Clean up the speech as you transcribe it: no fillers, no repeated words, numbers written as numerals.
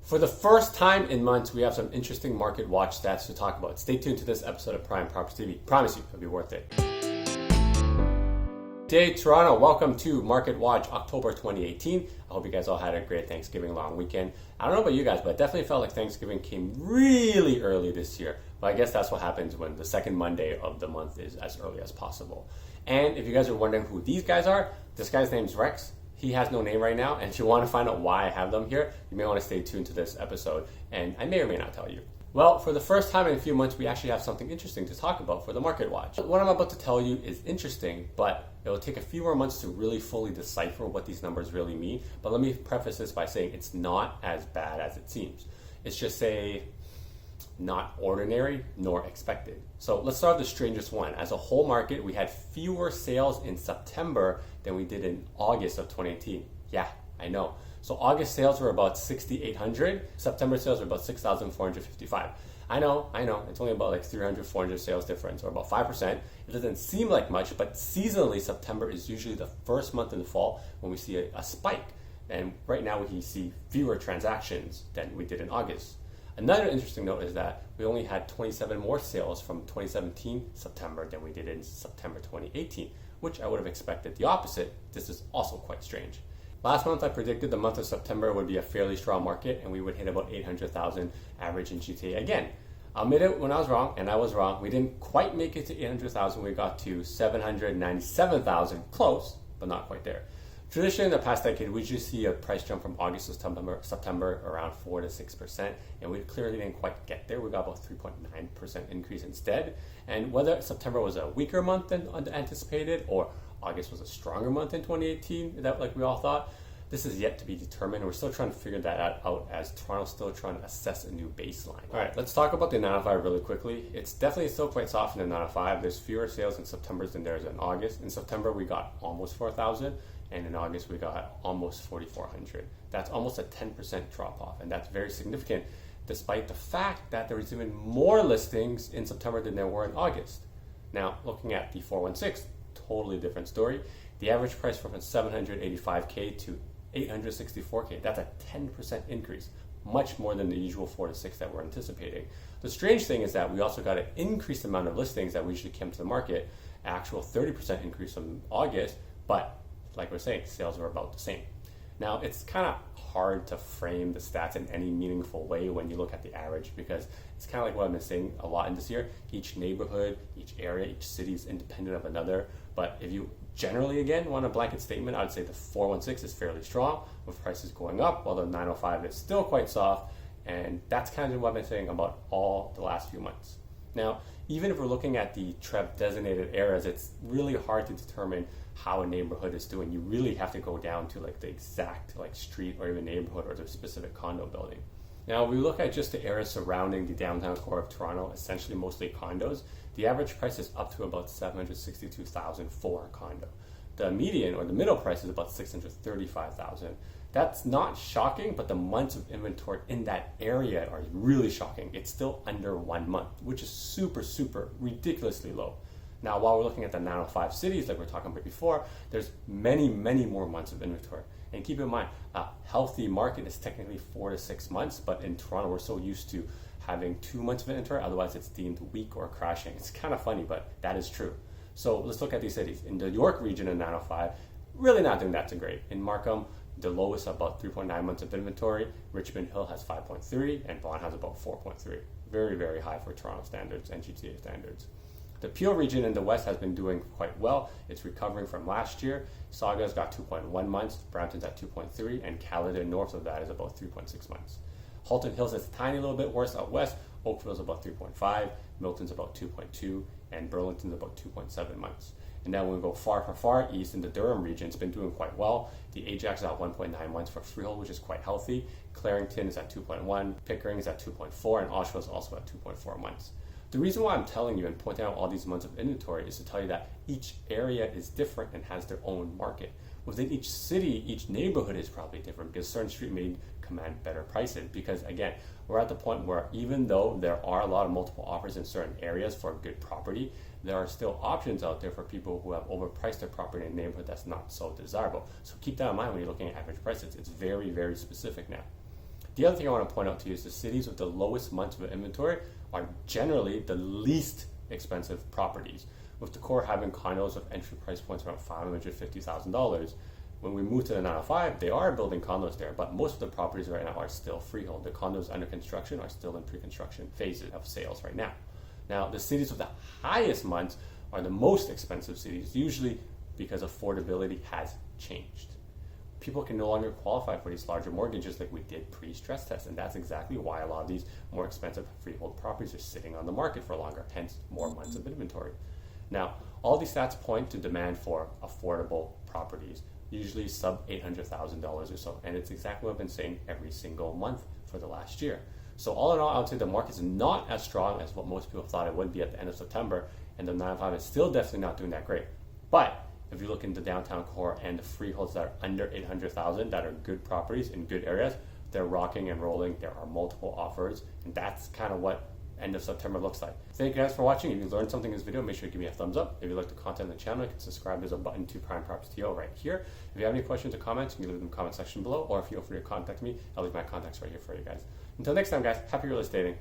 For the first time in months, we have some interesting market watch stats to talk about. Stay tuned to this episode of Prime Property TV. Promise you, it'll be worth it. Today, Toronto, welcome to Market Watch October 2018. I hope you guys all had a great Thanksgiving long weekend. I don't know about you guys, but it definitely felt like Thanksgiving came really early this year. But I guess that's what happens when the second Monday of the month is as early as possible. And if you guys are wondering who these guys are, this guy's name's Rex. He has no name right now, and if you want to find out why I have them here, you may want to stay tuned to this episode, and I may or may not tell you. Well, for the first time in a few months, we actually have something interesting to talk about for the Market Watch. What I'm about to tell you is interesting, but it will take a few more months to really fully decipher what these numbers really mean. But let me preface this by saying it's not as bad as it seems. It's just not ordinary nor expected. So let's start with the strangest one. As a whole market, we had fewer sales in September than we did in August of 2018. Yeah, I know. So August sales were about 6,800. September sales were about 6,455. I know. It's only about like 300, 400 sales difference, or about 5%. It doesn't seem like much, but seasonally, September is usually the first month in the fall when we see a spike. And right now we see fewer transactions than we did in August. Another interesting note is that we only had 27 more sales from 2017 September than we did in September 2018, which I would have expected the opposite. This is also quite strange. Last month, I predicted the month of September would be a fairly strong market and we would hit about 800,000 average in GTA again. I'll admit it when I was wrong, and I was wrong. We didn't quite make it to 800,000. We got to 797,000, close, but not quite there. Traditionally, in the past decade, we usually see a price jump from August to September around 4 to 6%, and we clearly didn't quite get there. We got about 3.9% increase instead. And whether September was a weaker month than anticipated, or August was a stronger month in 2018, like we all thought, this is yet to be determined. We're still trying to figure that out as Toronto's still trying to assess a new baseline. All right, let's talk about the 905 really quickly. It's definitely still quite soft in the 905. There's fewer sales in September than there's in August. In September, we got almost 4,000. And in August, we got almost 4,400. That's almost a 10% drop off, and that's very significant despite the fact that there was even more listings in September than there were in August. Now, looking at the 416, totally different story. The average price went from 785K to 864K. That's a 10% increase, much more than the usual 4 to 6 that we're anticipating. The strange thing is that we also got an increased amount of listings that we usually came to the market, actual 30% increase from August, but like we're saying, sales are about the same. Now, it's kind of hard to frame the stats in any meaningful way when you look at the average, because it's kind of like what I've been saying a lot in this year. Each neighborhood, each area, each city is independent of another. But if you generally, again, want a blanket statement, I would say the 416 is fairly strong with prices going up, while the 905 is still quite soft. And that's kind of what I've been saying about all the last few months. Now, even if we're looking at the TREV designated areas, it's really hard to determine how a neighborhood is doing. You really have to go down to like the exact street or even neighborhood or the specific condo building. Now, we look at just the areas surrounding the downtown core of Toronto, essentially mostly condos. The average price is up to about 762,000 for a condo. The median or the middle price is about 635,000. That's not shocking, but the months of inventory in that area are really shocking. It's still under 1 month, which is super, super ridiculously low. Now, while we're looking at the 905 cities like we were talking about before, there's many, many more months of inventory. And keep in mind, a healthy market is technically 4 to 6 months, but in Toronto, we're so used to having 2 months of inventory, otherwise it's deemed weak or crashing. It's kind of funny, but that is true. So let's look at these cities. In the York region in 905, really not doing that too great. In Markham, the lowest about 3.9 months of inventory. Richmond Hill has 5.3, and Vaughan has about 4.3. Very, very high for Toronto standards and GTA standards. The Peel region in the west has been doing quite well. It's recovering from last year. Sauga's got 2.1 months, Brampton's at 2.3, and Caledon north of that is about 3.6 months. Halton Hills is a tiny little bit worse out west. Oakville's about 3.5, Milton's about 2.2, and Burlington's about 2.7 months. And then when we go far east in the Durham region, it's been doing quite well. The Ajax is at 1.9 months for Freehold, which is quite healthy. Clarington is at 2.1, Pickering is at 2.4, and Oshawa is also at 2.4 months. The reason why I'm telling you and pointing out all these months of inventory is to tell you that each area is different and has their own market. Within each city, each neighborhood is probably different because certain street may command better prices. Because again, we're at the point where even though there are a lot of multiple offers in certain areas for good property, there are still options out there for people who have overpriced their property in a neighborhood that's not so desirable. So keep that in mind when you're looking at average prices. It's very, very specific now. The other thing I want to point out to you is the cities with the lowest months of inventory are generally the least expensive properties, with the core having condos with entry price points around $550,000. When we move to the 905, they are building condos there, but most of the properties right now are still freehold. The condos under construction are still in pre-construction phases of sales right now. Now, the cities with the highest months are the most expensive cities, usually because affordability has changed. People can no longer qualify for these larger mortgages like we did pre-stress test, and that's exactly why a lot of these more expensive freehold properties are sitting on the market for longer, hence more months of inventory. Now, all these stats point to demand for affordable properties, usually sub $800,000 or so, and it's exactly what I've been saying every single month for the last year. So all in all, I would say the market is not as strong as what most people thought it would be at the end of September, and the 905 is still definitely not doing that great. But if you look into downtown core and the freeholds that are under 800,000 that are good properties in good areas, they're rocking and rolling. There are multiple offers, and that's kind of what end of September looks like. Thank you guys for watching. If you learned something in this video, make sure you give me a thumbs up. If you like the content on the channel, you can subscribe. There's a button to Prime Props TO right here. If you have any questions or comments, you can leave them in the comment section below, or if you feel free to contact me, I'll leave my contacts right here for you guys. Until next time, guys, happy real estating.